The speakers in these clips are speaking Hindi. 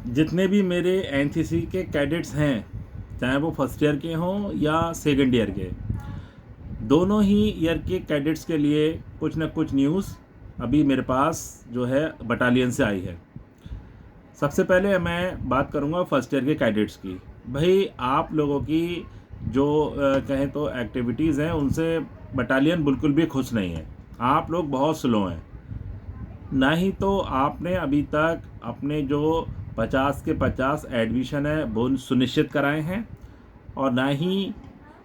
जितने भी मेरे एनसीसी के कैडेट्स हैं, चाहे वो फर्स्ट ईयर के हों या सेकंड ईयर के, दोनों ही ईयर के कैडेट्स के लिए कुछ ना कुछ न्यूज़ अभी मेरे पास जो है बटालियन से आई है। सबसे पहले मैं बात करूंगा फर्स्ट ईयर के कैडेट्स की। भाई आप लोगों की जो कहें तो एक्टिविटीज़ हैं उनसे बटालियन बिल्कुल भी खुश नहीं है। आप लोग बहुत स्लो हैं। ना ही तो आपने अभी तक अपने जो 50 के 50 एडमिशन है वो सुनिश्चित कराए हैं, और ना ही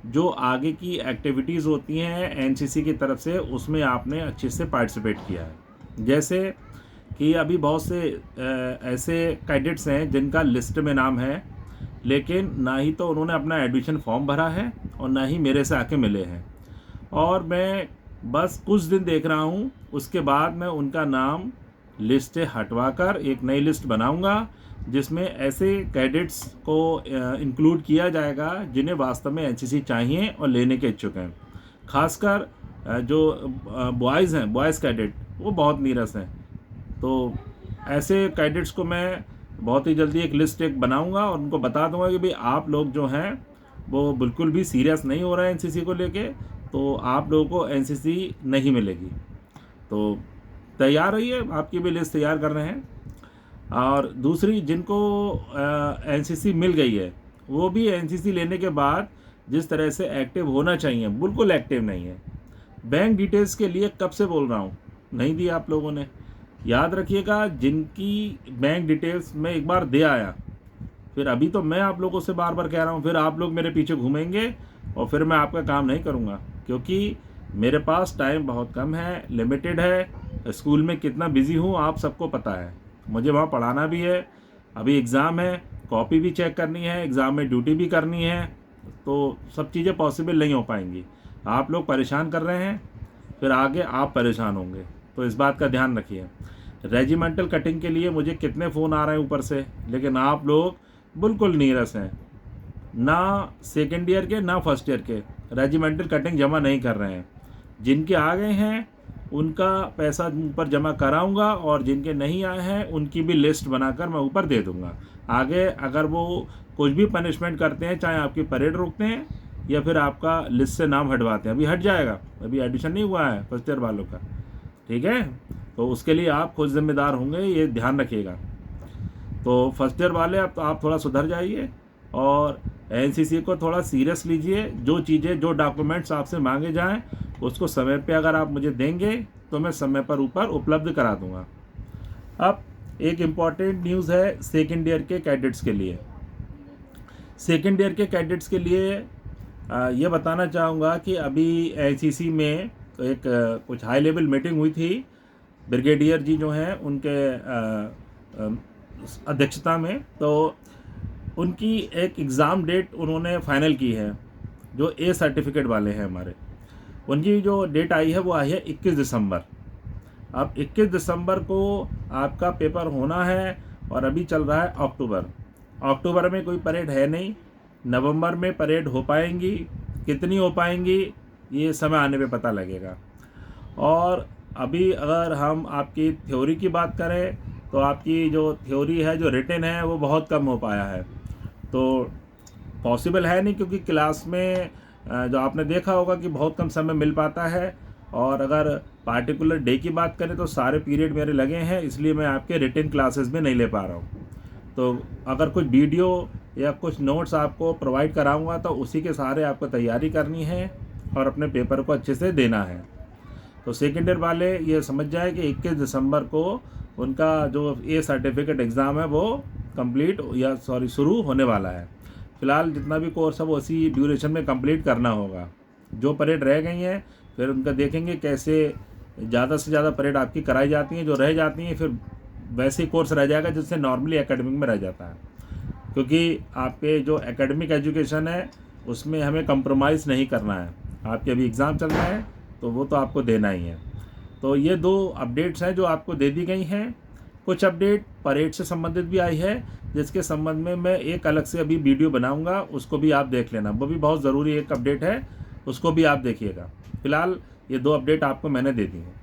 जो आगे की एक्टिविटीज़ होती हैं एनसीसी की तरफ से उसमें आपने अच्छे से पार्टिसिपेट किया है। जैसे कि अभी बहुत से ऐसे कैडेट्स हैं जिनका लिस्ट में नाम है, लेकिन ना ही तो उन्होंने अपना एडमिशन फॉर्म भरा है और ना ही मेरे से आके मिले हैं। और मैं बस कुछ दिन देख रहा हूँ, उसके बाद मैं उनका नाम लिस्ट से हटवाकर एक नई लिस्ट बनाऊंगा जिसमें ऐसे कैडेट्स को इंक्लूड किया जाएगा जिन्हें वास्तव में एनसीसी चाहिए और लेने के इच्छुक हैं। खासकर जो बॉयज़ हैं, बॉयज़ कैडेट, वो बहुत नीरस हैं। तो ऐसे कैडेट्स को मैं बहुत ही जल्दी एक लिस्ट एक बनाऊंगा और उनको बता दूंगा कि भाई आप लोग जो हैं वो बिल्कुल भी सीरियस नहीं हो रहे हैं एनसीसी को लेके, तो आप लोगों को एनसीसी नहीं मिलेगी। तो तैयार रहिए, आपकी भी लिस्ट तैयार कर रहे हैं। और दूसरी, जिनको एनसीसी मिल गई है वो भी एनसीसी लेने के बाद जिस तरह से एक्टिव होना चाहिए बिल्कुल एक्टिव नहीं है। बैंक डिटेल्स के लिए कब से बोल रहा हूँ, नहीं दी आप लोगों ने। याद रखिएगा, जिनकी बैंक डिटेल्स मैं एक बार दे आया, फिर अभी तो मैं आप लोगों से बार बार कह रहा हूँ, फिर आप लोग मेरे पीछे घूमेंगे और फिर मैं आपका काम नहीं करूँगा, क्योंकि मेरे पास टाइम बहुत कम है, लिमिटेड है। स्कूल में कितना बिजी हूँ आप सबको पता है, मुझे वहाँ पढ़ाना भी है, अभी एग्ज़ाम है, कॉपी भी चेक करनी है, एग्ज़ाम में ड्यूटी भी करनी है, तो सब चीज़ें पॉसिबल नहीं हो पाएंगी। आप लोग परेशान कर रहे हैं, फिर आगे आप परेशान होंगे, तो इस बात का ध्यान रखिए। रेजिमेंटल कटिंग के लिए मुझे कितने फ़ोन आ रहे हैं ऊपर से, लेकिन आप लोग बिल्कुल नीरस हैं। ना सेकेंड ईयर के ना फर्स्ट ईयर के रेजिमेंटल कटिंग जमा नहीं कर रहे हैं। जिनके आ गए हैं उनका पैसा ऊपर जमा कराऊंगा, और जिनके नहीं आए हैं उनकी भी लिस्ट बनाकर मैं ऊपर दे दूंगा। आगे अगर वो कुछ भी पनिशमेंट करते हैं, चाहे आपकी परेड रोकते हैं या फिर आपका लिस्ट से नाम हटवाते हैं, अभी हट जाएगा, अभी एडमिशन नहीं हुआ है फर्स्ट ईयर वालों का, ठीक है। तो उसके लिए आप खुद जिम्मेदार होंगे, ये ध्यान रखिएगा। तो फर्स्ट ईयर वाले अब तो आप थोड़ा सुधर जाइए और एनसीसी को थोड़ा सीरियस लीजिए। जो चीज़ें, जो डॉक्यूमेंट्स आपसे मांगे जाएं उसको समय पे अगर आप मुझे देंगे तो मैं समय पर ऊपर उपलब्ध करा दूंगा। अब एक इम्पॉर्टेंट न्यूज़ है सेकेंड ईयर के कैडेट्स के लिए। सेकेंड ईयर के कैडेट्स के लिए ये बताना चाहूँगा कि अभी एनसीसी में तो एक कुछ हाई लेवल मीटिंग हुई थी, ब्रिगेडियर जी जो हैं उनके अध्यक्षता में। तो उनकी एक एग्ज़ाम डेट उन्होंने फाइनल की है, जो ए सर्टिफिकेट वाले हैं हमारे, उनकी जो डेट आई है वो आई है 21 दिसंबर। अब 21 दिसंबर को आपका पेपर होना है और अभी चल रहा है अक्टूबर। अक्टूबर में कोई परेड है नहीं, नवंबर में परेड हो पाएंगी, कितनी हो पाएंगी ये समय आने पे पता लगेगा। और अभी अगर हम आपकी थ्योरी की बात करें तो आपकी जो थ्योरी है, जो रिटन है, वो बहुत कम हो पाया है। तो पॉसिबल है नहीं, क्योंकि क्लास में जो आपने देखा होगा कि बहुत कम समय मिल पाता है। और अगर पार्टिकुलर डे की बात करें तो सारे पीरियड मेरे लगे हैं, इसलिए मैं आपके रिटन क्लासेस में नहीं ले पा रहा हूँ। तो अगर कुछ वीडियो या कुछ नोट्स आपको प्रोवाइड कराऊंगा तो उसी के सहारे आपको तैयारी करनी है और अपने पेपर को अच्छे से देना है। तो सेकेंड ईयर वाले ये समझ जाए कि 21 दिसंबर को उनका जो ए सर्टिफिकेट एग्ज़ाम है वो कंप्लीट या शुरू होने वाला है। फ़िलहाल जितना भी कोर्स है वो उसी ड्यूरेशन में कंप्लीट करना होगा। जो परेड रह गई हैं फिर उनका देखेंगे कैसे ज़्यादा से ज़्यादा परेड आपकी कराई जाती हैं, जो रह जाती हैं फिर वैसे ही कोर्स रह जाएगा जिससे नॉर्मली एकेडमिक में रह जाता है। क्योंकि आपके जो एकेडमिक एजुकेशन है उसमें हमें कंप्रोमाइज़ नहीं करना है। आपके अभी एग्ज़ाम चल रहा है तो वो तो आपको देना ही है। तो ये दो अपडेट्स हैं जो आपको दे दी गई हैं। कुछ अपडेट परेड से संबंधित भी आई है, जिसके संबंध में मैं एक अलग से अभी वीडियो बनाऊंगा, उसको भी आप देख लेना, वो भी बहुत ज़रूरी एक अपडेट है, उसको भी आप देखिएगा। फिलहाल ये दो अपडेट आपको मैंने दे दी हैं।